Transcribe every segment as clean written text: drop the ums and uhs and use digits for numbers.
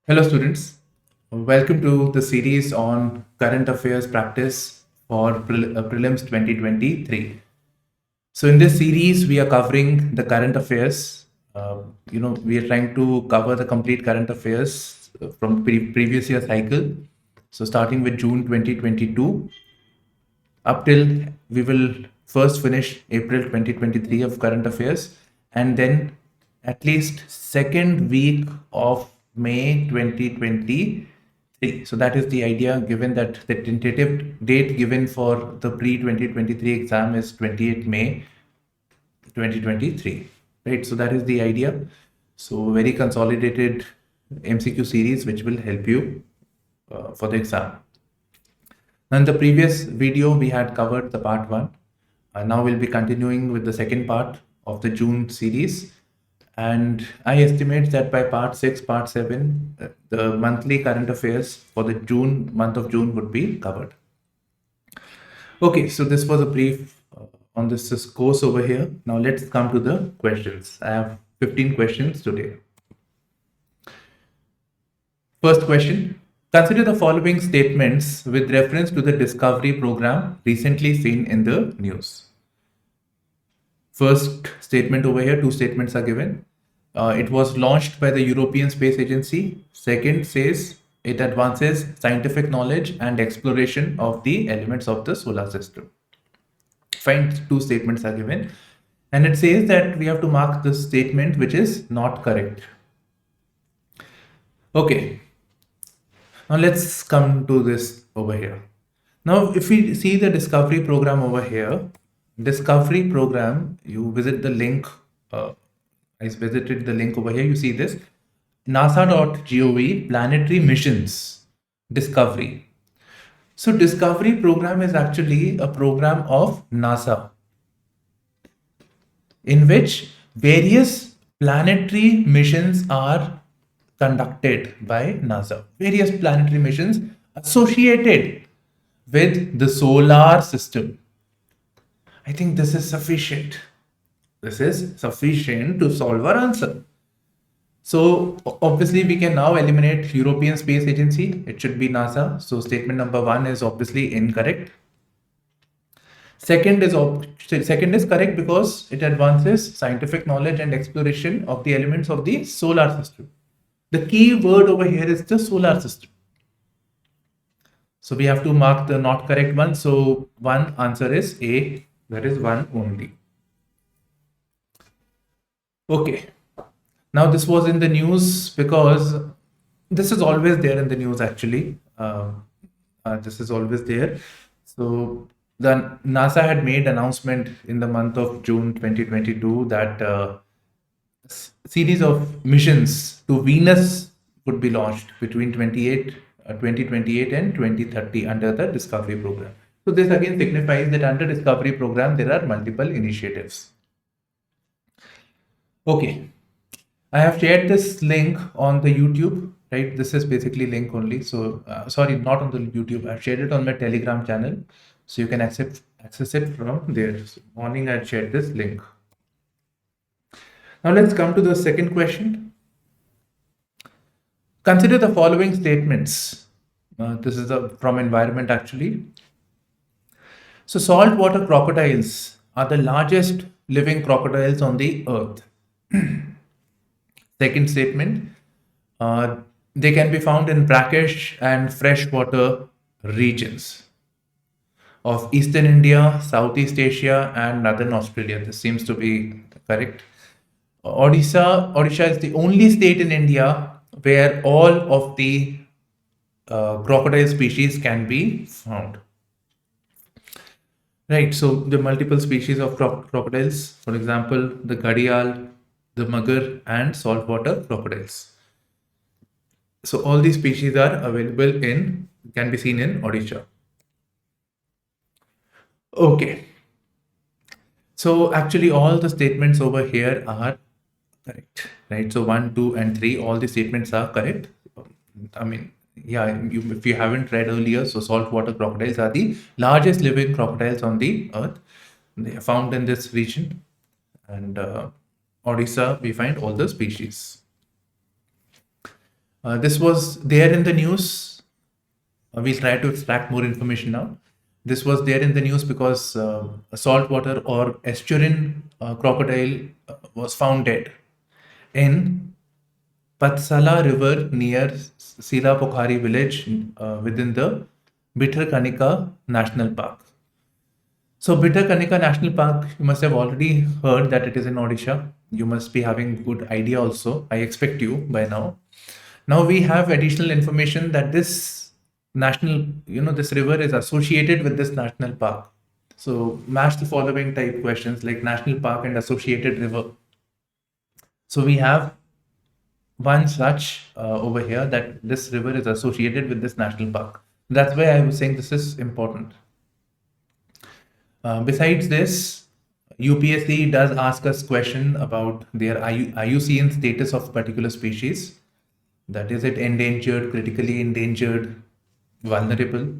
Hello, students. Welcome to the series on current affairs practice for prelims 2023. So, in this series, we are covering the current affairs. We are trying to cover the complete current affairs from previous year cycle. So, starting with June 2022 up till we will first finish April 2023 of current affairs, and then at least second week of May 2023. So that is the idea, given that the tentative date given for the pre-2023 exam is 28th May 2023, right? So that is the idea. So very consolidated MCQ series which will help you for the exam. Now, in the previous video, we had covered the part one. Now we'll be continuing with the second part of the June series. And I estimate that by part six, part seven, the monthly current affairs for the month of June would be covered. Okay, so this was a brief on this course over here. Now let's come to the questions. I have 15 questions today. First question. Consider the following statements with reference to the Discovery program recently seen in the news. First statement over here, two statements are given. It was launched by the European Space Agency. Second says it advances scientific knowledge and exploration of the elements of the solar system. Fine, two statements are given. And it says that we have to mark the statement which is not correct. Okay. Now let's come to this over here. Now, if we see the Discovery program over here, Discovery program, you visit the link. I visited the link over here. You see this nasa.gov planetary missions Discovery. So Discovery program is actually a program of NASA in which various planetary missions are conducted by NASA. Various planetary missions associated with the solar system. I think this is sufficient. This is sufficient to solve our answer. So obviously we can now eliminate European Space Agency. It should be NASA. So statement number one is obviously incorrect. Second is correct because it advances scientific knowledge and exploration of the elements of the solar system. The key word over here is the solar system. So we have to mark the not correct one. So one answer is A. That is one only. Okay. Now this was in the news because this is always there in the news actually. This is always there. So the NASA had made announcement in the month of June 2022 that series of missions to Venus would be launched between 2028 and 2030 under the Discovery program. So this again signifies that under Discovery program there are multiple initiatives. Okay, I have shared this link on the YouTube, right? This is basically link only. So sorry, not on the YouTube. I've shared it on my Telegram channel, so you can access it from there. So morning I shared this link. Now let's come to the second question. Consider the following statements. This is from environment actually. So saltwater crocodiles are the largest living crocodiles on the earth. Second statement, they can be found in brackish and freshwater regions of Eastern India, Southeast Asia, and Northern Australia. This seems to be correct. Odisha is the only state in India where all of the crocodile species can be found. Right, so the multiple species of crocodiles, for example, the gharial, the magar, and saltwater crocodiles. So all these species are available can be seen in Odisha. Okay. So actually all the statements over here are correct, right? So 1, 2, and 3, all the statements are correct. I mean, yeah, if you haven't read earlier, so saltwater crocodiles are the largest living crocodiles on the earth. They are found in this region. And Odisha, we find all the species. This was there in the news. We'll try to extract more information now. This was there in the news because a saltwater or estuarine crocodile was found dead in Patsala River near Sila Pokhari village within the Bitharkanika National Park. So Bitharkanika National Park, you must have already heard that it is in Odisha. You must be having good idea also. I expect you by now. Now we have additional information that this national, this river is associated with this national park. So match the following type questions like national park and associated river. So we have one such over here that this river is associated with this national park. That's why I was saying this is important. Besides this, UPSC does ask us question about their IUCN status of particular species. That is it endangered, critically endangered, vulnerable.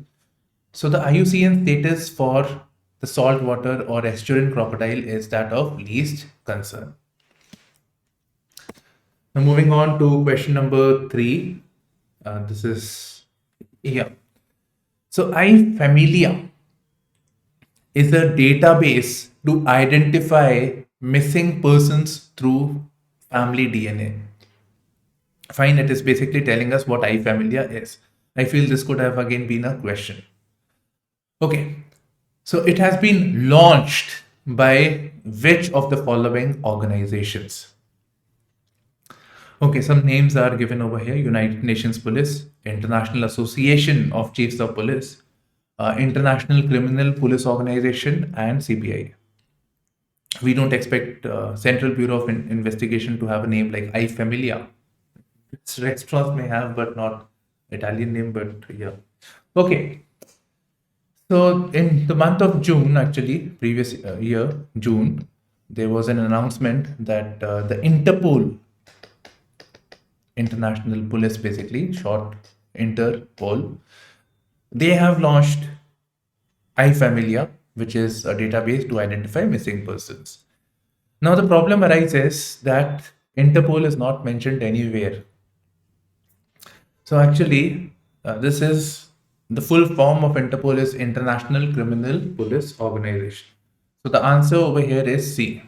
So the IUCN status for the saltwater or estuarine crocodile is that of least concern. Now moving on to question number 3. This is yeah. So iFamilia is a database to identify missing persons through family DNA. Fine, it is basically telling us what iFamilia is. I feel this could have again been a question. Okay, so it has been launched by which of the following organizations? Okay, some names are given over here: United Nations Police, International Association of Chiefs of Police, International Criminal Police Organization, and CBI. We don't expect Central Bureau of Investigation to have a name like iFamilia. Restaurants may have, but not Italian name, but yeah. Okay. So in the month of June, actually, previous year, June, there was an announcement that the Interpol, International Police, basically, short Interpol, they have launched iFamilia, which is a database to identify missing persons. Now, the problem arises that Interpol is not mentioned anywhere. So, actually, this is the full form of Interpol is International Criminal Police Organization. So, the answer over here is C.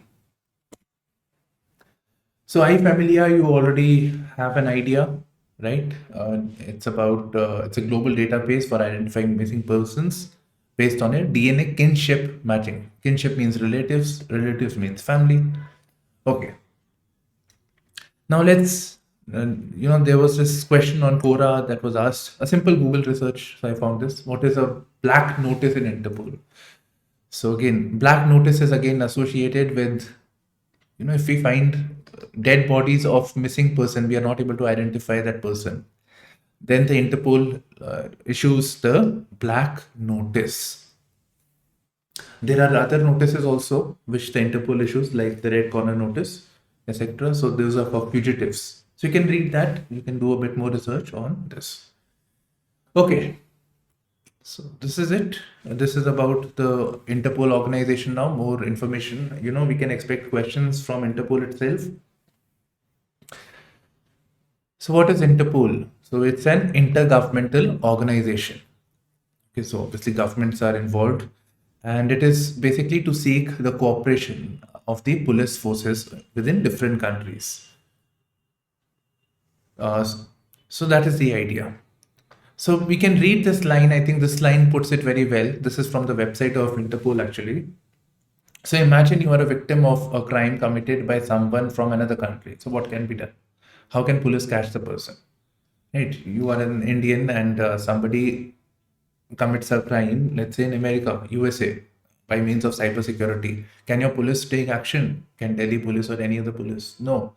So, iFamilia, you already have an idea, right? It's a global database for identifying missing persons based on a DNA kinship matching. Kinship means relatives, relatives means family. Okay. Now there was this question on Quora that was asked, a simple Google research. So I found this. What is a black notice in Interpol? So again, black notice is again associated with, if we find dead bodies of missing person, we are not able to identify that person. Then the Interpol issues the black notice. There are other notices also which the Interpol issues, like the red corner notice, etc. So those are for fugitives. So you can read that. You can do a bit more research on this. Okay. So this is it. This is about the Interpol organization now. More information. We can expect questions from Interpol itself. So what is Interpol? So it's an intergovernmental organization. Okay, so obviously governments are involved, and it is basically to seek the cooperation of the police forces within different countries. So that is the idea. So we can read this line. I think this line puts it very well. This is from the website of Interpol actually. So imagine you are a victim of a crime committed by someone from another country. So what can be done? How can police catch the person? Right? You are an Indian and somebody commits a crime, let's say in America, USA, by means of cybersecurity. Can your police take action? Can Delhi police or any other police? No.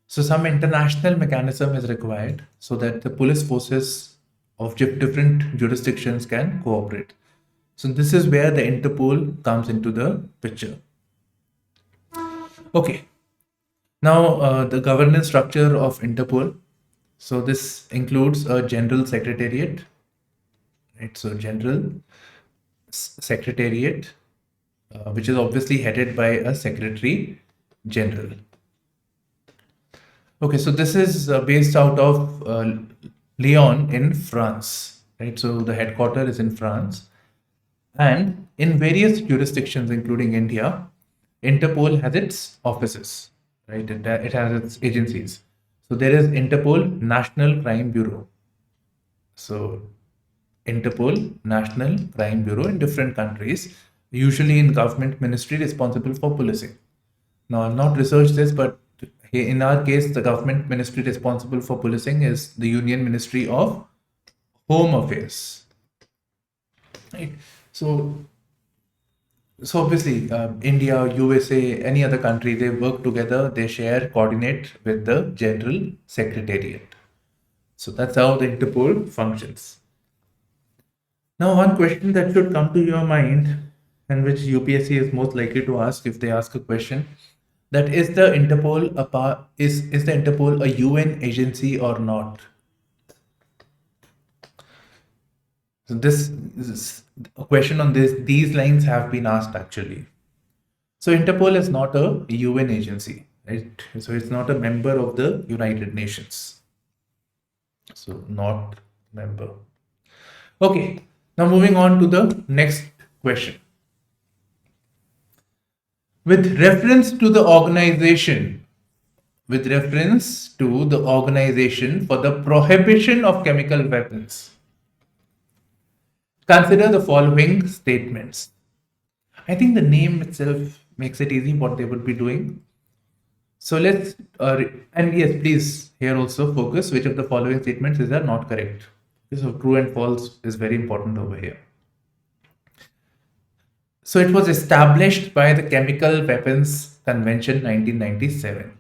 So some international mechanism is required so that the police forces of different jurisdictions can cooperate. So this is where the Interpol comes into the picture. Okay. Now the governance structure of Interpol. So this includes a general secretariat. Right. So general secretariat, which is obviously headed by a secretary general. Okay, so this is based out of Lyon in France, right? So the headquarter is in France, and in various jurisdictions, including India, Interpol has its offices, right? It has its agencies. So there is Interpol National Crime Bureau. So Interpol National Crime Bureau in different countries, usually in government ministry responsible for policing. Now, I've not researched this, but in our case, the government ministry responsible for policing is the Union Ministry of Home Affairs. Right. So, so obviously, India, USA, any other country, they work together, they share, coordinate with the General Secretariat. So that's how the Interpol functions. Now, one question that should come to your mind, and which UPSC is most likely to ask if they ask a question, that is the Interpol a UN agency or not? So this is a question on these lines have been asked actually. So Interpol is not a UN agency, right? So it's not a member of the United Nations. So not member. Okay. Now moving on to the next question. With reference to the organization, with reference to the Organization for the Prohibition of Chemical Weapons, consider the following statements. I think the name itself makes it easy what they would be doing. So let's, and yes, please here also focus which of the following statements is are not correct. So true and false is very important over here. So it was established by the Chemical Weapons Convention 1997.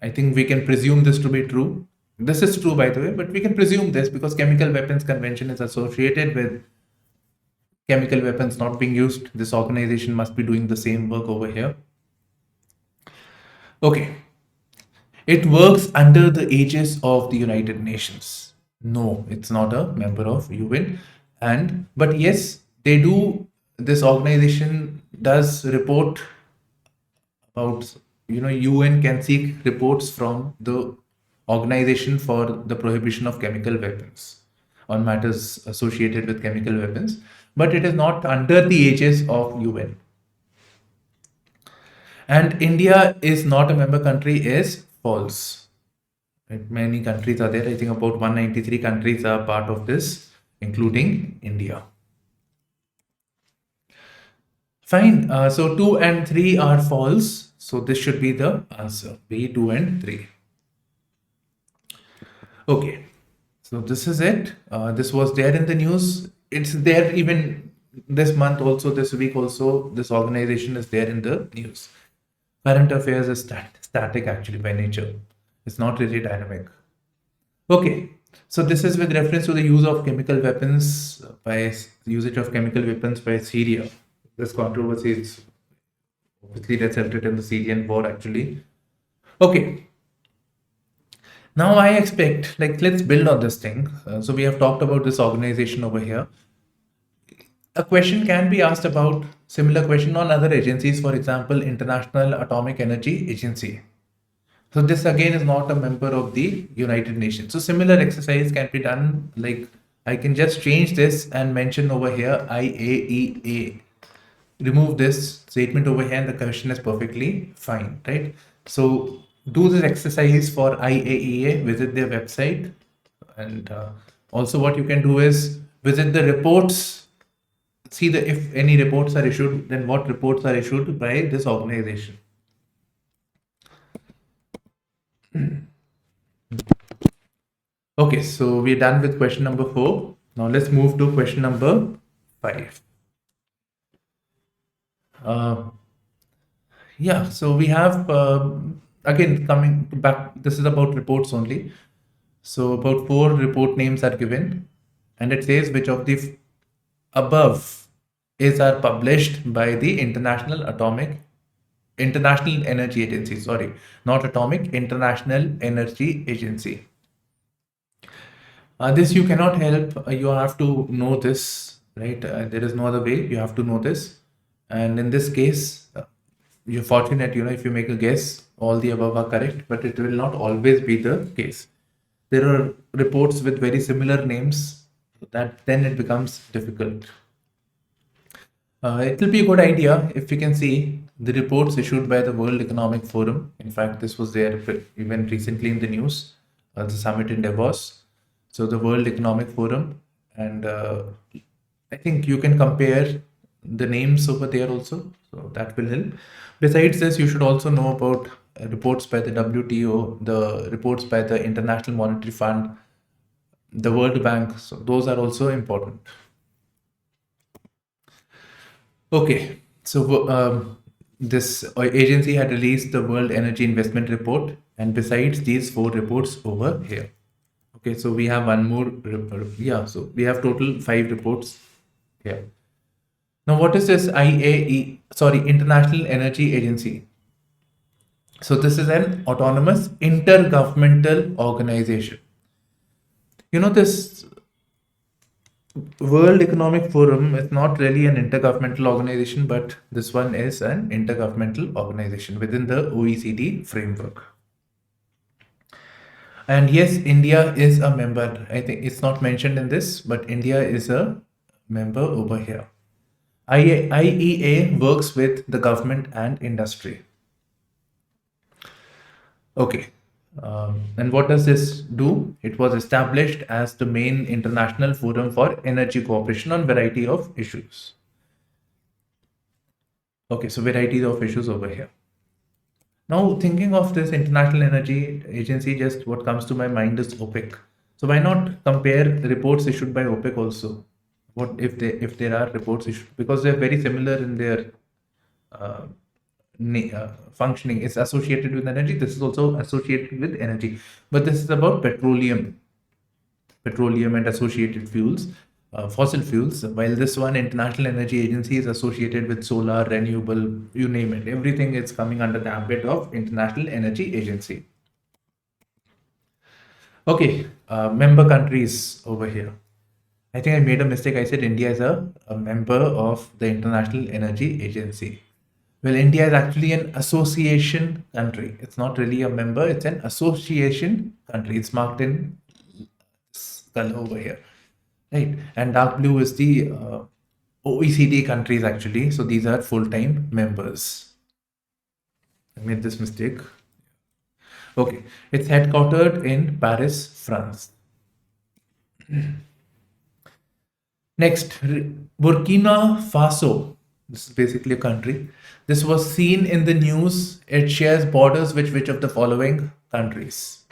I think we can presume this to be true. This is true, by the way, but we can presume this because Chemical Weapons Convention is associated with chemical weapons not being used. This organization must be doing the same work over here. Okay. It works under the aegis of the United Nations. No, it's not a member of UN. And but yes, they do. This organization does report about, UN can seek reports from the Organization for the Prohibition of Chemical Weapons on matters associated with chemical weapons, but it is not under the aegis of UN. And India is not a member country is false. Right? Many countries are there. I think about 193 countries are part of this, including India. Fine. So 2 and 3 are false. So this should be the answer. B, 2 and 3. Okay. So this is it. This was there in the news. It's there even this month also, this week also. This organization is there in the news. Current affairs is static actually by nature. It's not really dynamic. Okay. So this is with reference to the use of chemical weapons usage of chemical weapons by Syria. This controversy is obviously resulted in the Syrian war actually. Okay. Now I expect, let's build on this thing. So we have talked about this organization over here. A question can be asked about similar question on other agencies, for example, International Atomic Energy Agency. So this again is not a member of the United Nations. So similar exercise can be done. Like I can just change this and mention over here IAEA. Remove this statement over here and the question is perfectly fine, right? So do this exercise for IAEA, visit their website, and also what you can do is visit the reports, see if any reports are issued, then what reports are issued by this organization. Okay, so we're done with question number 4. Now let's move to question number 5. Yeah, so we have again coming back. This is about reports only. So about 4 report names are given, and it says which of the above are published by the International Energy Agency. Sorry, not Atomic, International Energy Agency. This you cannot help. You have to know this, right? There is no other way. You have to know this. And in this case, you're fortunate, if you make a guess, all the above are correct, but it will not always be the case. There are reports with very similar names that then it becomes difficult. It will be a good idea if we can see the reports issued by the World Economic Forum. In fact, this was there even recently in the news, the summit in Davos. So, the World Economic Forum, and I think you can compare the names over there also. So, that will help. Besides this, you should also know about reports by the WTO, the reports by the International Monetary Fund, the World Bank. So, those are also important. Okay, so this agency had released the World Energy Investment Report, and besides these four reports over here. Okay, so we have one more. Yeah, so we have total five reports here. Now, what is this IAE? Sorry, International Energy Agency. So this is an autonomous intergovernmental organization. This World Economic Forum is not really an intergovernmental organization, but this one is an intergovernmental organization within the OECD framework. And yes, India is a member. I think it's not mentioned in this, but India is a member over here. IEA works with the government and industry. Okay. And what does this do? It was established as the main international forum for energy cooperation on variety of issues. Okay, so varieties of issues over here. Now, thinking of this International Energy Agency, just what comes to my mind is OPEC. So why not compare reports issued by OPEC also? What if there are reports issued, because they're very similar in their uh, functioning. It's associated with energy. This is also associated with energy, but this is about petroleum and associated fuels, fossil fuels. While this one, International Energy Agency, is associated with solar, renewable, you name it. Everything is coming under the ambit of International Energy Agency. Okay, member countries over here. I think I made a mistake. I said India is a member of the International Energy Agency. Well, India is actually an association country. It's not really a member, it's an association country. It's marked in color over here, right? And dark blue is the OECD countries actually. So these are full time members. I made this mistake. Okay, it's headquartered in Paris, France. Next, Burkina Faso. This is basically a country. This was seen in the news. It shares borders with which of the following countries?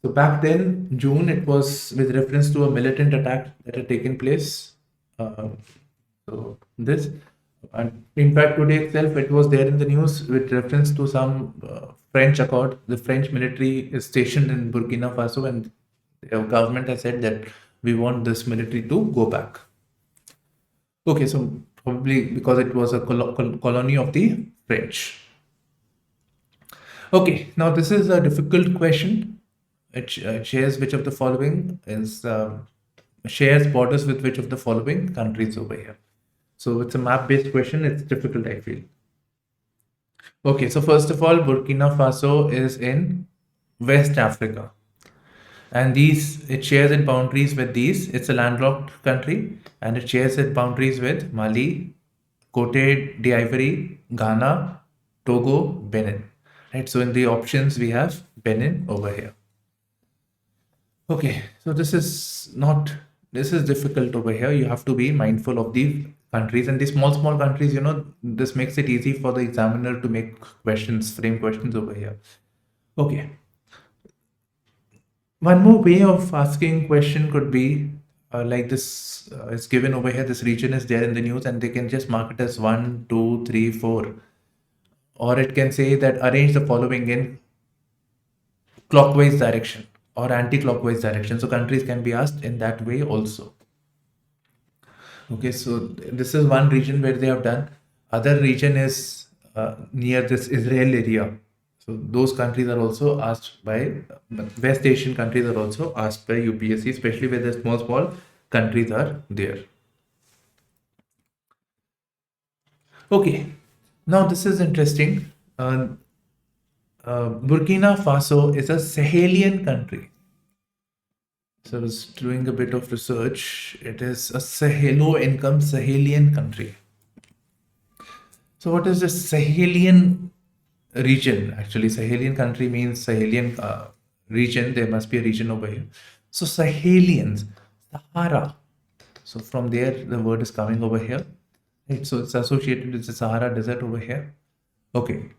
So back then, June, it was with reference to a militant attack that had taken place. So this, and in fact, today itself, it was there in the news with reference to some French accord. The French military is stationed in Burkina Faso, and the government has said that we want this military to go back. Okay, so probably because it was a colony of the French. Okay, now this is a difficult question. It shares which of the following is shares borders with which of the following countries over here. So it's a map-based question. It's difficult, I feel. Okay, so first of all, Burkina Faso is in West Africa, and it shares its boundaries with these. It's a landlocked country, and it shares its boundaries with Mali, Cote d'Ivoire, Ghana, Togo, Benin. Right. So in the options we have Benin over here. Okay, so this is difficult over here. You have to be mindful of the countries, and the small countries, this makes it easy for the examiner to make frame questions over here. Okay. One more way of asking question could be like this is given over here. This region is there in the news, and they can just mark it as 1, 2, 3, 4. Or it can say that arrange the following in clockwise direction or anti-clockwise direction. So countries can be asked in that way also. Okay, so this is one region where they have done. Other region is near this Israel area. So those countries are also asked by West Asian countries are also asked by UPSC, especially where the small countries are there. Okay, Now, this is interesting. Burkina Faso is a Sahelian country. So I was doing a bit of research. It is a low income Sahelian country. So what is the Sahelian region? Actually, Sahelian country means Sahelian region. There must be a region over here. So Sahelians, Sahara. So from there, the word is coming over here. Right? So it's associated with the Sahara Desert over here. Okay.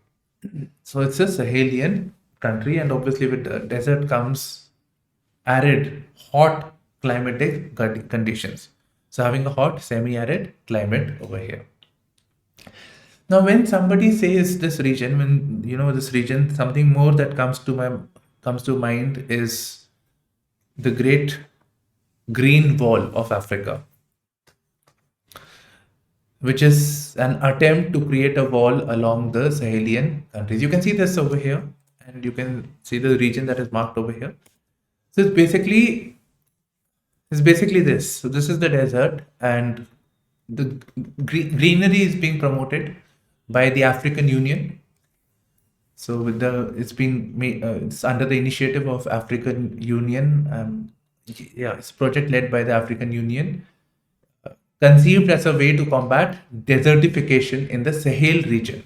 So it's a Sahelian country, and obviously with the desert comes arid, hot climatic conditions. So having a hot, semi-arid climate over here. Now, when somebody says this region, when you know this region, something more that comes to mind is the Great Green Wall of Africa, which is an attempt to create a wall along the Sahelian countries. You can see this over here, and you can see the region that is marked over here. So it's basically this. So this is the desert, and the greenery is being promoted by the African Union. So with the it's being made, it's under the initiative of African Union. Yeah, it's a project led by the African Union, conceived as a way to combat desertification in the Sahel region.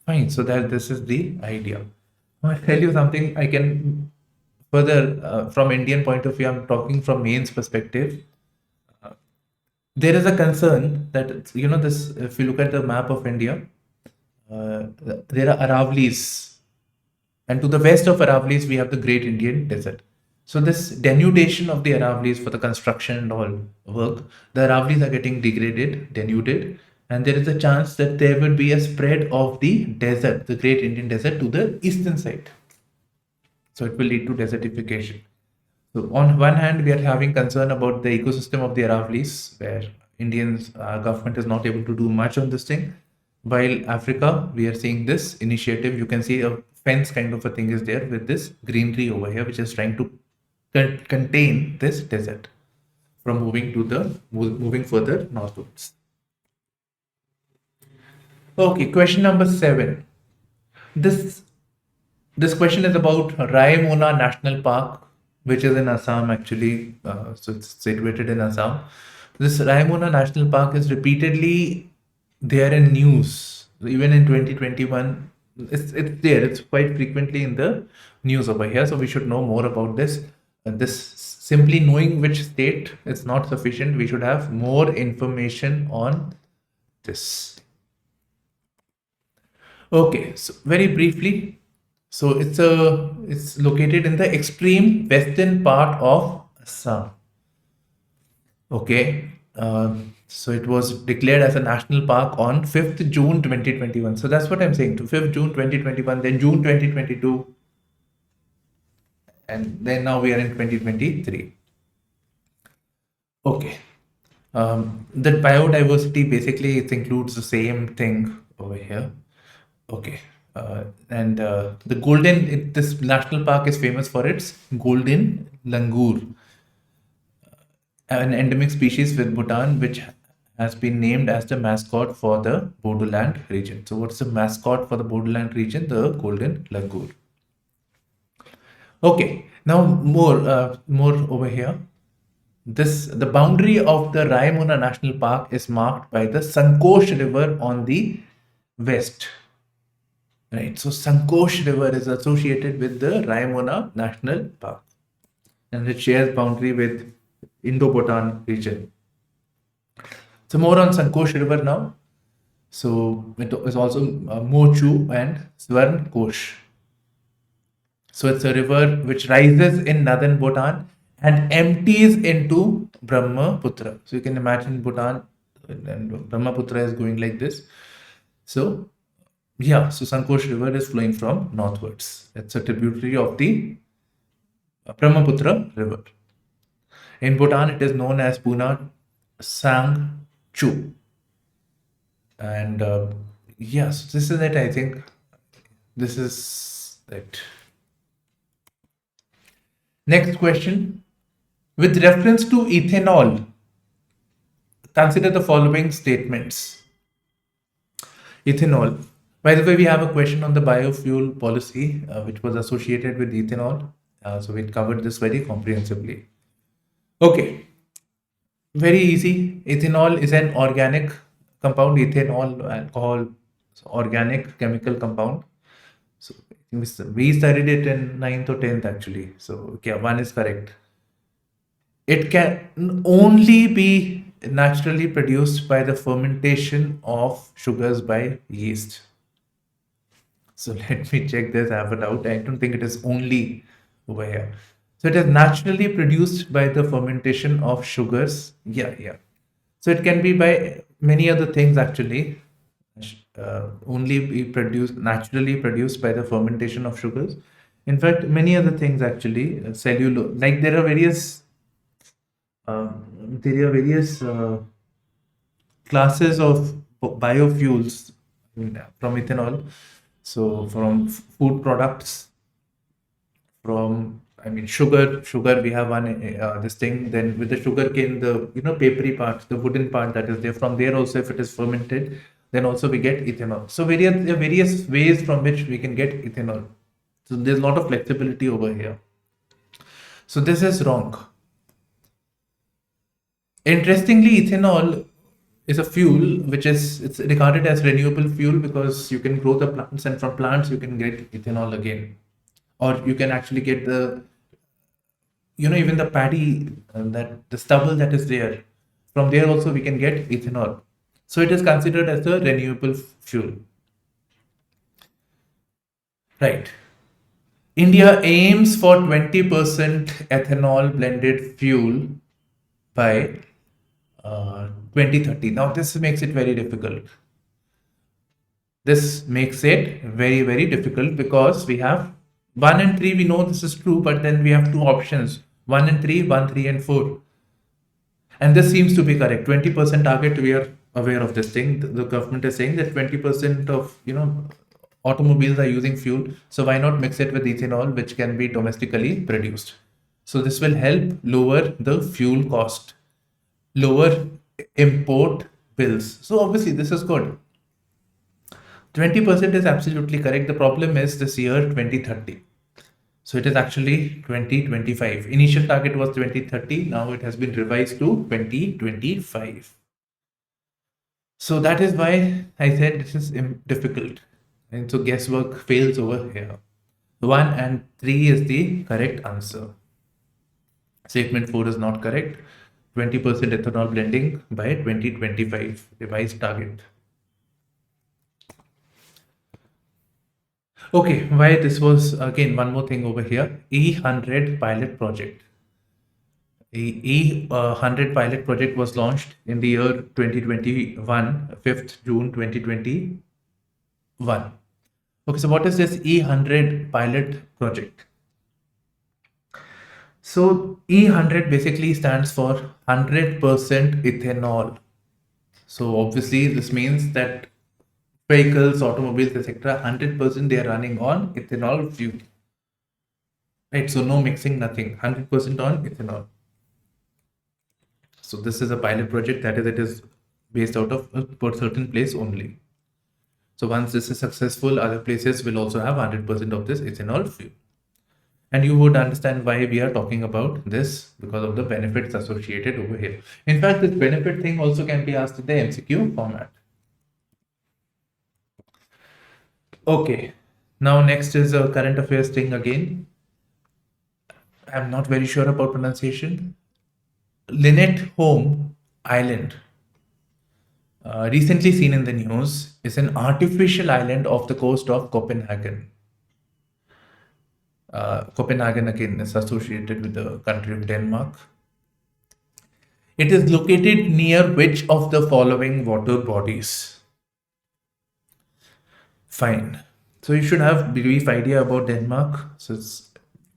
Fine. So that this is the idea. I'll tell you something. I can further from Indian point of view. I'm talking from Maine's perspective. There is a concern that this. If you look at the map of India, uh, there are Aravlis, and to the west of Aravlis we have the Great Indian Desert. So this denudation of the Aravlis for the construction and all work, the Aravlis are getting degraded, denuded, and there is a chance that there will be a spread of the desert, the Great Indian Desert, to the eastern side. So it will lead to desertification. So on one hand, we are having concern about the ecosystem of the Aravlis, where Indian government is not able to do much on this thing. While Africa, we are seeing this initiative. You can see a fence kind of a thing is there with this greenery over here, which is trying to contain this desert from moving further northwards. Okay, question number 7. This this question is about Raimona National Park, which is in Assam actually. So it's situated in Assam. This Raimona National Park is repeatedly there in news. Even in 2021, it's there. It's quite frequently in the news over here. So we should know more about this. This simply knowing which state is not sufficient. We should have more information on this. Okay, so very briefly, so it's located in the extreme western part of Assam. Okay, so it was declared as a national park on 5th June 2021. So that's what I'm saying. To 5th June 2021, then June 2022, and then now we are in 2023. Okay. The biodiversity basically it includes the same thing over here. Okay. And this national park is famous for its golden langur, an endemic species with Bhutan, which has been named as the mascot for the Borderland region. So, what's the mascot for the Borderland region? The golden langur. Okay. Now more over here. The boundary of the Raimona National Park is marked by the Sankosh River on the west. Right, so Sankosh River is associated with the Raimona National Park, and it shares boundary with Indo-Bhutan region. So more on Sankosh River now. So it is also Mochu and Swarn Kosh. So it's a river which rises in northern Bhutan and empties into Brahmaputra. So you can imagine Bhutan and Brahmaputra is going like this. So yeah, so Sankosh River is flowing from northwards. It's a tributary of the Brahmaputra River. In Bhutan, it is known as Puna Sang Chu. And yes, this is it, I think. This is it. Next question. With reference to ethanol, consider the following statements. Ethanol. By the way, we have a question on the biofuel policy, which was associated with ethanol. So we covered this very comprehensively. Okay, very easy. Ethanol is an organic compound. Ethanol, alcohol, so organic chemical compound. So we studied it in ninth or 10th actually. So okay, one is correct. It can only be naturally produced by the fermentation of sugars by yeast. So let me check this. I have a doubt. I don't think it is only over here. So it is naturally produced by the fermentation of sugars. Yeah, yeah. So it can be by many other things actually. Only be produced naturally produced by the fermentation of sugars. In fact, many other things actually. Cellulose. Like there are various classes of biofuels from ethanol. So from food products, from sugar. We have one this thing. Then with the sugar cane, the papery part, the wooden part that is there. From there also, if it is fermented, then also we get ethanol. So there are various ways from which we can get ethanol. So there's a lot of flexibility over here. So this is wrong. Interestingly, ethanol is a fuel which is it's regarded as renewable fuel because you can grow the plants and from plants you can get ethanol again, or you can actually get the even the paddy that the stubble that is there, from there also we can get ethanol. So it is considered as a renewable fuel, right? India aims for 20% ethanol blended fuel by 2030. Now this makes it very difficult. This makes it very, very difficult because we have 1 and 3, we know this is true, but then we have two options 1 and 3, 1, 3, and 4. And this seems to be correct. 20% target, we are aware of this thing. The government is saying that 20% of automobiles are using fuel. So why not mix it with ethanol, which can be domestically produced? So this will help lower the fuel cost, lower import bills. So obviously this is good. 20% is absolutely correct. The problem is this year 2030. So it is actually 2025. Initial target was 2030. Now it has been revised to 2025. So that is why I said this is difficult. And so guesswork fails over here. 1 and 3 is the correct answer. Statement 4 is not correct. 20% ethanol blending by 2025, revised target. Okay, why this was again one more thing over here. E100 pilot project. E100 pilot project was launched in the year 2021, 5th June 2021. Okay, so what is this E100 pilot project? So E100 basically stands for 100% ethanol. So obviously this means that vehicles, automobiles, etc., 100% they are running on ethanol fuel. Right, so no mixing, nothing, 100% on ethanol. So this is a pilot project, that is, it is based out of a certain place only. So once this is successful, other places will also have 100% of this ethanol fuel. And you would understand why we are talking about this, because of the benefits associated over here. In fact, this benefit thing also can be asked in the MCQ format. Okay, now next is a current affairs thing again. I'm not very sure about pronunciation. Lynette Home Island, recently seen in the news, is an artificial island off the coast of Copenhagen. Copenhagen again is associated with the country of Denmark. It is located near which of the following water bodies? Fine. So you should have brief idea about Denmark. So you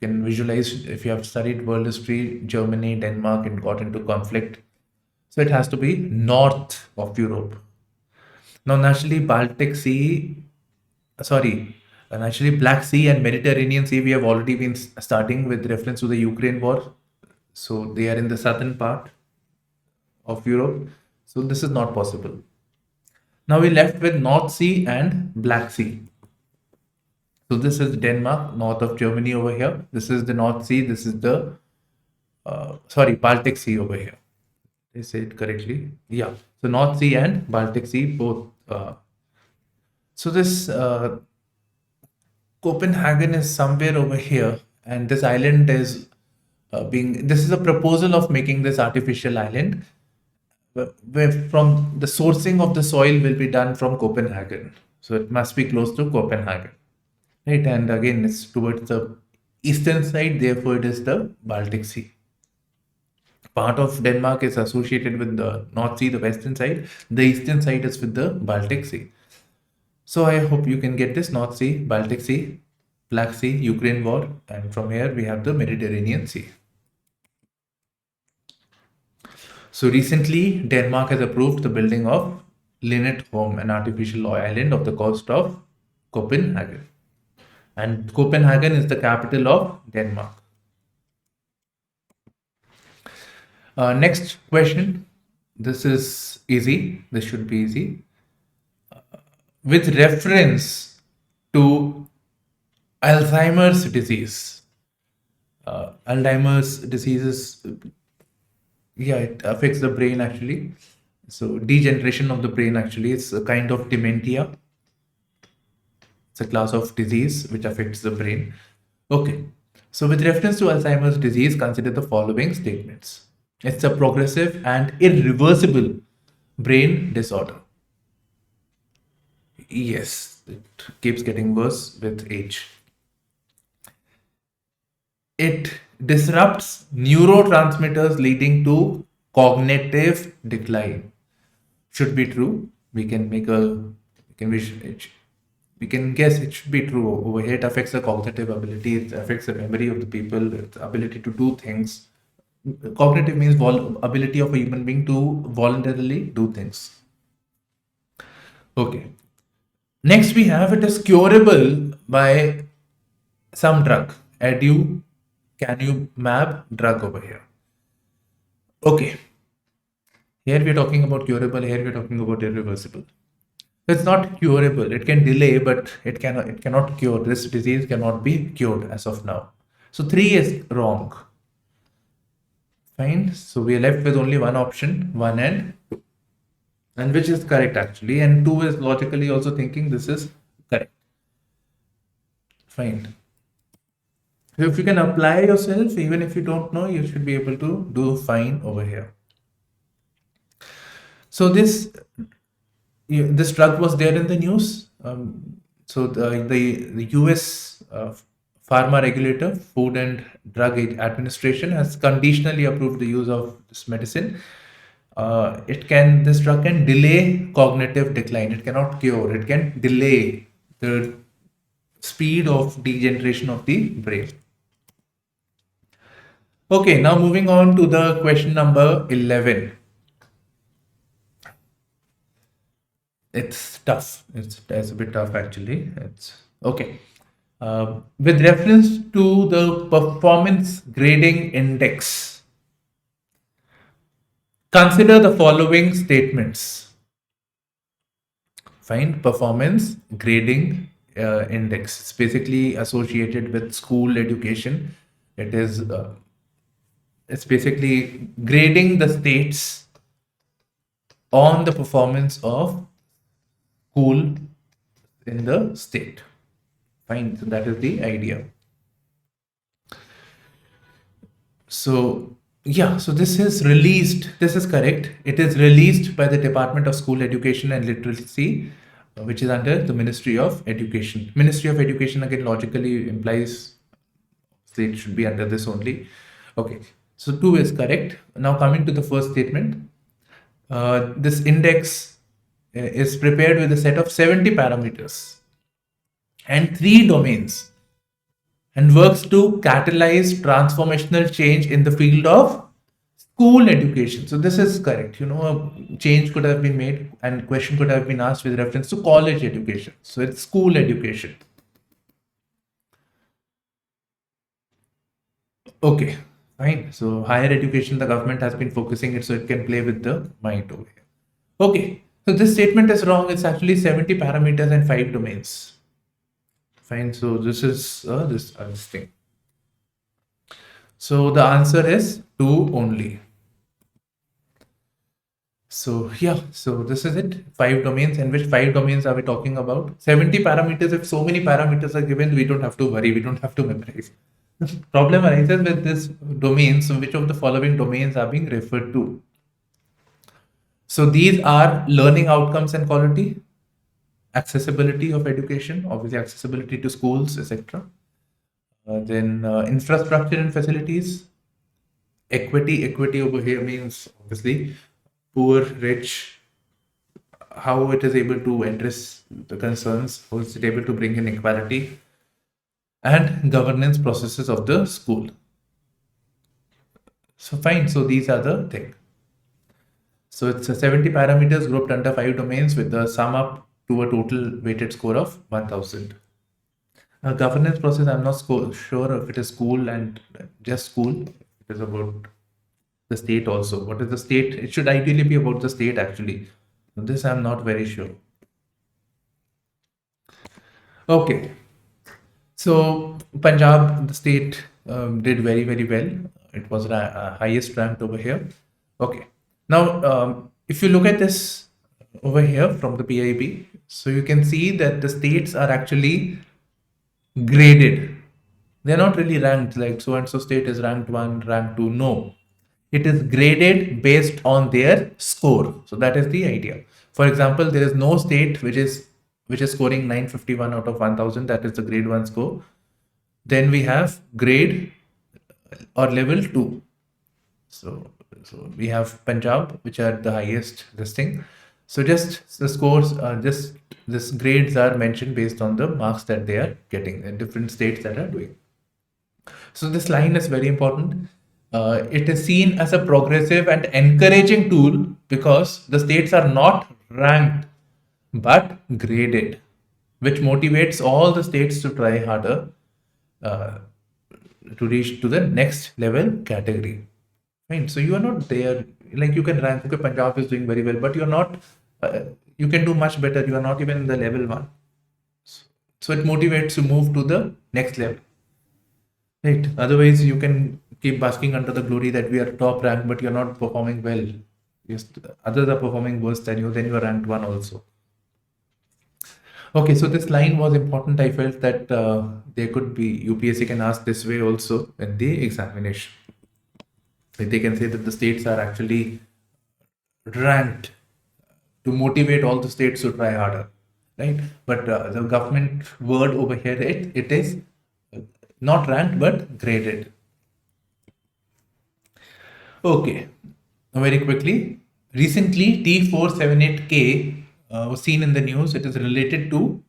can visualize if you have studied world history, Germany, Denmark, and got into conflict. So it has to be north of Europe. Now, naturally, Black Sea and Mediterranean Sea, we have already been starting with reference to the Ukraine war. So they are in the southern part of Europe. So this is not possible. Now we left with North Sea and Black Sea. So this is Denmark, north of Germany over here. This is the North Sea. This is the Baltic Sea over here. Did I say it correctly? Yeah. So North Sea and Baltic Sea both. So this Copenhagen is somewhere over here, and this island is being. This is a proposal of making this artificial island, where from the sourcing of the soil will be done from Copenhagen. So it must be close to Copenhagen, right? And again, it's towards the eastern side. Therefore, it is the Baltic Sea. Part of Denmark is associated with the North Sea, the western side. The eastern side is with the Baltic Sea. So I hope you can get this North Sea, Baltic Sea, Black Sea, Ukraine war, and from here we have the Mediterranean Sea. So recently, Denmark has approved the building of Lindholm, an artificial island off the coast of Copenhagen. And Copenhagen is the capital of Denmark. Next question. This is easy. This should be easy. With reference to Alzheimer's disease. Alzheimer's disease is, yeah, it affects the brain actually. So degeneration of the brain actually, it's a kind of dementia. It's a class of disease which affects the brain. Okay. So with reference to Alzheimer's disease, consider the following statements. It's a progressive and irreversible brain disorder. Yes, it keeps getting worse with age. It disrupts neurotransmitters leading to cognitive decline. Should be true. We can make a we can guess it should be true over here. It affects the cognitive ability, it affects the memory of the people, its ability to do things. Cognitive means ability of a human being to voluntarily do things. Okay. Next we have it is curable by some drug. Canumab drug over here. Okay. Here we are talking about curable, here we are talking about irreversible. It's not curable. It can delay, but it cannot cure. This disease cannot be cured as of now. So 3 is wrong. Fine. So we are left with only one option, 1 and 2. And which is correct actually. And 2 is logically also thinking this is correct. Fine. So if you can apply yourself, even if you don't know, you should be able to do fine over here. So this drug was there in the news. So the US pharma regulator, Food and Drug Administration, has conditionally approved the use of this medicine. This drug can delay cognitive decline. It cannot cure. It can delay the speed of degeneration of the brain. Okay, now moving on to the question number 11. It's tough. It's a bit tough actually. It's okay. With reference to the performance grading index, consider the following statements. Find performance grading index. It's basically associated with school education. It's basically grading the states on the performance of school in the state. Fine, so that is the idea. So yeah, so this is released. This is correct. It is released by the Department of School Education and Literacy, which is under the Ministry of Education. Ministry of Education again logically implies it should be under this only. Okay, so 2 is correct. Now coming to the first statement, this index is prepared with a set of 70 parameters and 3 domains and works to catalyze transformational change in the field of school education. So this is correct. A change could have been made and question could have been asked with reference to college education. So it's school education. Okay, fine. So higher education, the government has been focusing it so it can play with the mind over here. Okay, So this statement is wrong. It's actually 70 parameters and 5 domains. Fine. So this is this thing. So the answer is 2 only. So yeah, so this is it. 5 domains. And which 5 domains are we talking about? 70 parameters. If so many parameters are given, we don't have to worry. We don't have to memorize. The problem arises with this domain. So which of the following domains are being referred to? So these are learning outcomes and quality, accessibility of education, obviously accessibility to schools, etc. Then infrastructure and facilities, equity over here means obviously poor, rich, how it is able to address the concerns, how is it able to bring in equality, and governance processes of the school. So fine, so these are the thing. So it's a 70 parameters grouped under 5 domains with the sum up to a total weighted score of 1000. Governance process, I'm not sure if it is school and just school. It is about the state also. What is the state? It should ideally be about the state actually. This I'm not very sure. Okay. So Punjab, the state did very, very well. It was highest ranked over here. Okay. Now, if you look at this over here from the PIB, so you can see that the states are actually graded. They're not really ranked like so and so state is ranked 1, ranked 2. No, it is graded based on their score. So that is the idea. For example, there is no state which is scoring 951 out of 1000. That is the grade 1 score. Then we have grade or level 2. So we have Punjab, which are the highest this thing. So just the scores, just this grades are mentioned based on the marks that they are getting in different states that are doing. So this line is very important. It is seen as a progressive and encouraging tool because the states are not ranked but graded, which motivates all the states to try harder to reach to the next level category. Right. So you are not there. Like you can rank. Okay, Punjab is doing very well, but you're not. You can do much better. You are not even in the level 1. So it motivates to move to the next level. Right. Otherwise, you can keep basking under the glory that we are top rank, but you're not performing well. Yes, others are performing worse than you. Then you are ranked 1 also. Okay, so this line was important. I felt that there could be UPSC can ask this way also in the examination. Like they can say that the states are actually ranked to motivate all the states to try harder, right? But the government word over here, it is not ranked but graded. Okay, now very quickly. Recently, T478K was seen in the news. It is related to,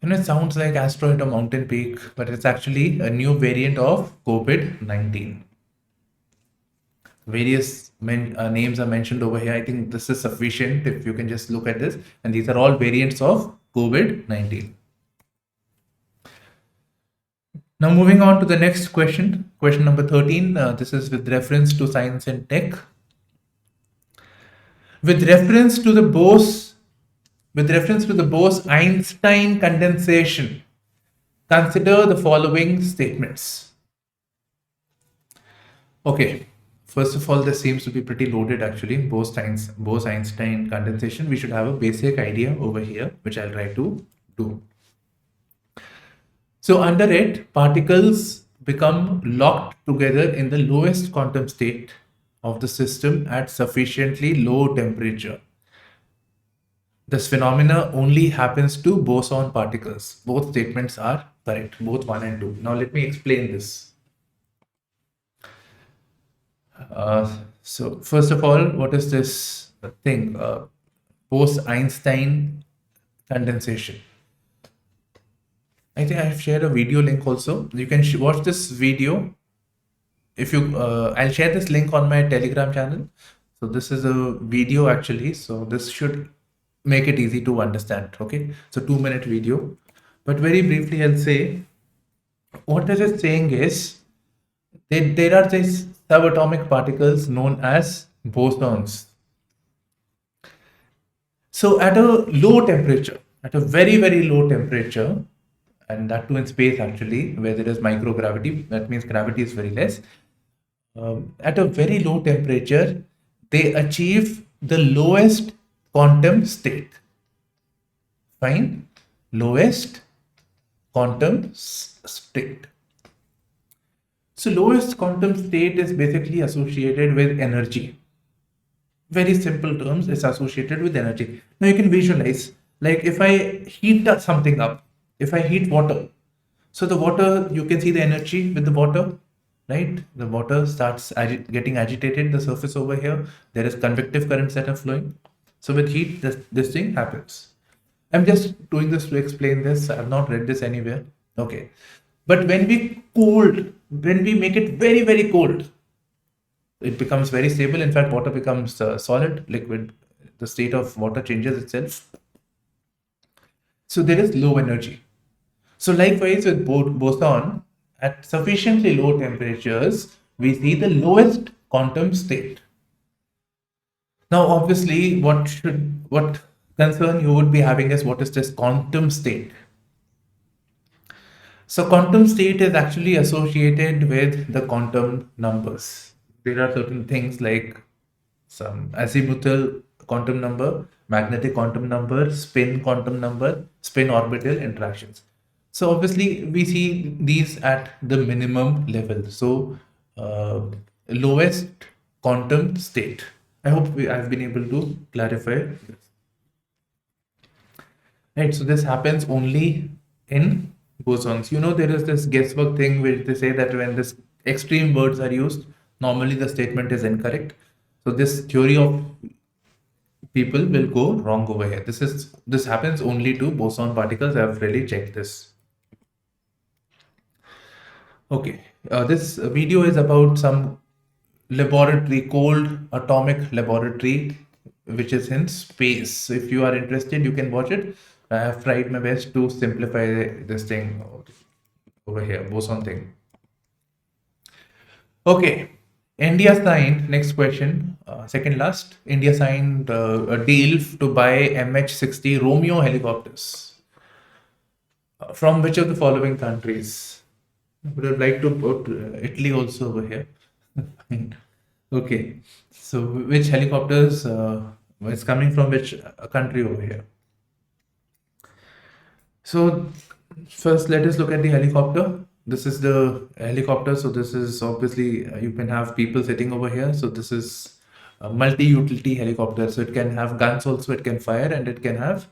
it sounds like asteroid or mountain peak, but it's actually a new variant of COVID-19. Various names are mentioned over here. I think this is sufficient if you can just look at this. And these are all variants of COVID-19. Now moving on to the next question. Question number 13. This is with reference to science and tech. With reference to the Bose-Einstein condensation, consider the following statements. Okay. First of all, this seems to be pretty loaded actually. Bose-Einstein condensation. We should have a basic idea over here, which I'll try to do. So under it, particles become locked together in the lowest quantum state of the system at sufficiently low temperature. This phenomena only happens to boson particles. Both statements are correct, both 1 and 2. Now let me explain this. So first of all, what is this thing? Bose-Einstein condensation. I think I have shared a video link also. You can watch this video. If you, I'll share this link on my Telegram channel. So this is a video actually. So this should make it easy to understand. Okay. So 2-minute video, but very briefly, I'll say what it is saying is there are these subatomic particles known as bosons. So at a low temperature, at a very, very low temperature, and that too in space actually, where there is microgravity, that means gravity is very less. At a very low temperature, they achieve the lowest quantum state. Fine, lowest quantum state. So lowest quantum state is basically associated with energy. Very simple terms, it's associated with energy. Now you can visualize, like if I heat something up, if I heat water, so the water, you can see the energy with the water, right? The water starts getting agitated, the surface over here. There is convective currents that are flowing. So with heat, this thing happens. I'm just doing this to explain this. I've not read this anywhere. Okay. But when we make it very, very cold, it becomes very stable. In fact, water becomes solid, liquid. The state of water changes itself. So there is low energy. So likewise with boson, at sufficiently low temperatures, we see the lowest quantum state. Now, obviously, what concern you would be having is what is this quantum state? So quantum state is actually associated with the quantum numbers. There are certain things like some azimuthal quantum number, magnetic quantum number, spin quantum number, spin orbital interactions. So obviously we see these at the minimum level. So lowest quantum state. I hope I've been able to clarify this. Right, so this happens only in bosons. You know, there is this guesswork thing where they say that when this extreme words are used, normally the statement is incorrect. So this theory of people will go wrong over here. This happens only to boson particles. I've really checked this. Okay, this video is about some laboratory, cold atomic laboratory, which is in space. So if you are interested, you can watch it. I have tried my best to simplify this thing over here, boson thing. Okay, India signed, next question, second last. India signed a deal to buy MH-60 Romeo helicopters. From which of the following countries? I would have liked to put Italy also over here. Okay, so which helicopters is coming from which country over here? So first, let us look at the helicopter. This is the helicopter. So this is obviously you can have people sitting over here. So this is a multi-utility helicopter. So it can have guns also. It can fire and it can have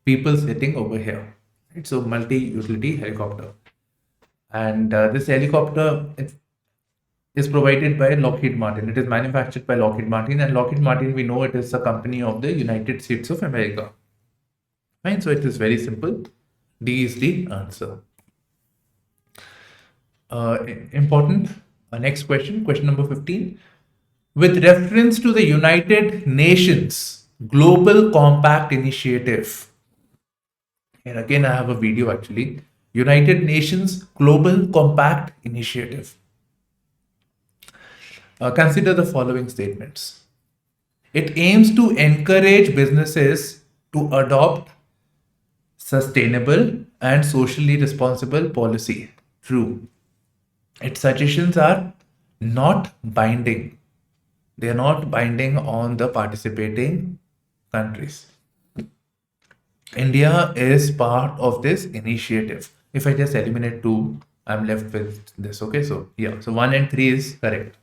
people sitting over here. Right? So multi-utility helicopter. And this helicopter is provided by Lockheed Martin. It is manufactured by Lockheed Martin, and Lockheed Martin, we know it is a company of the United States of America. Fine. So it is very simple. D is the answer. Important. Next question, question number 15. With reference to the United Nations Global Compact Initiative. And again, I have a video actually. United Nations Global Compact Initiative. Consider the following statements. It aims to encourage businesses to adopt sustainable and socially responsible policy. True. Its suggestions are not binding. They are not binding on the participating countries. India is part of this initiative. If I just eliminate 2, I'm left with this. Okay, so yeah, so 1 and 3 is correct.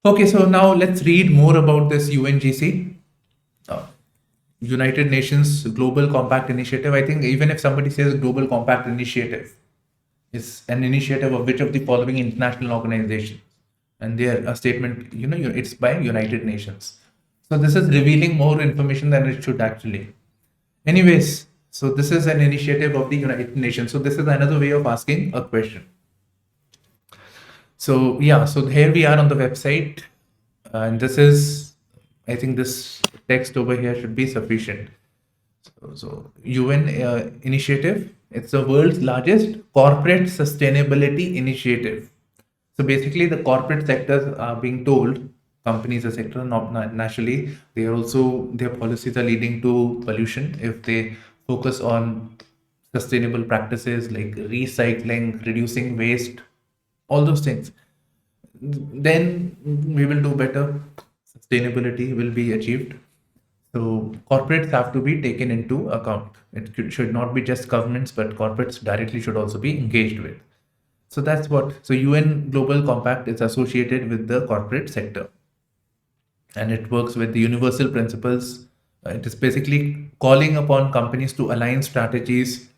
Okay, so now let's read more about this UNGC. United Nations Global Compact Initiative. I think even if somebody says Global Compact Initiative, it's an initiative of which of the following international organizations, and they are a statement, it's by United Nations. So this is revealing more information than it should actually. Anyways, so this is an initiative of the United Nations. So this is another way of asking a question. So yeah, so here we are on the website, and this is, I think this text over here should be sufficient. So UN initiative, it's the world's largest corporate sustainability initiative. So basically the corporate sectors are being told, companies, etc. Not naturally, they are also their policies are leading to pollution. If they focus on sustainable practices like recycling, reducing waste, all those things, then we will do better. Sustainability will be achieved. So corporates have to be taken into account. It should not be just governments, but corporates directly should also be engaged with. So that's what. So UN Global Compact is associated with the corporate sector, and it works with the universal principles. It is basically calling upon companies to align strategies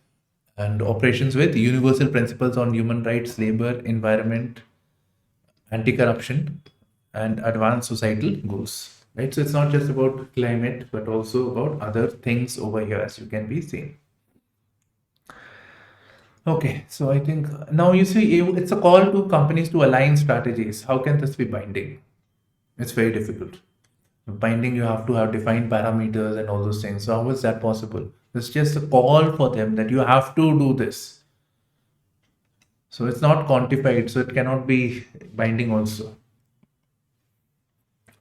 and operations with universal principles on human rights, labor, environment, anti-corruption, and advanced societal goals. Right. So it's not just about climate, but also about other things over here, as you can be seeing. Okay, so I think now you see it's a call to companies to align strategies. How can this be binding? It's very difficult. Binding, you have to have defined parameters and all those things. So how is that possible? It's just a call for them that you have to do this. So it's not quantified, so it cannot be binding also.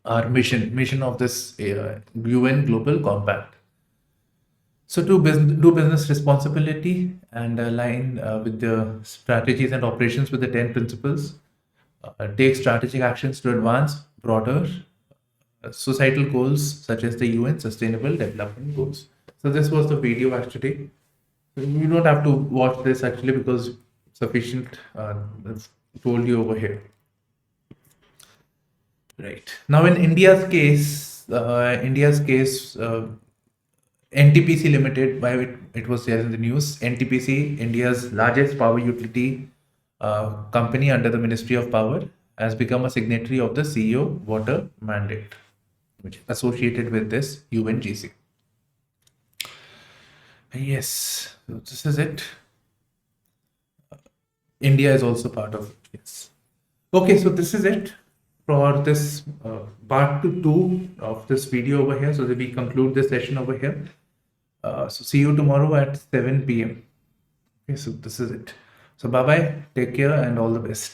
Our mission of this UN Global Compact. So to do business responsibility and align with the strategies and operations with the 10 principles, take strategic actions to advance broader societal goals such as the UN Sustainable Development Goals. So this was the video actually. You don't have to watch this actually because sufficient I've told you over here. Right. Now in India's case, NTPC Limited, why it was there in the news. NTPC, India's largest power utility company under the Ministry of Power, has become a signatory of the CEO Water Mandate, which is associated with this UNGC. Yes, so this is it. India is also part of it. Yes. Okay, so this is it for this part two of this video over here. So that we conclude this session over here. So see you tomorrow at 7 p.m. Okay, so this is it. So bye bye, take care, and all the best.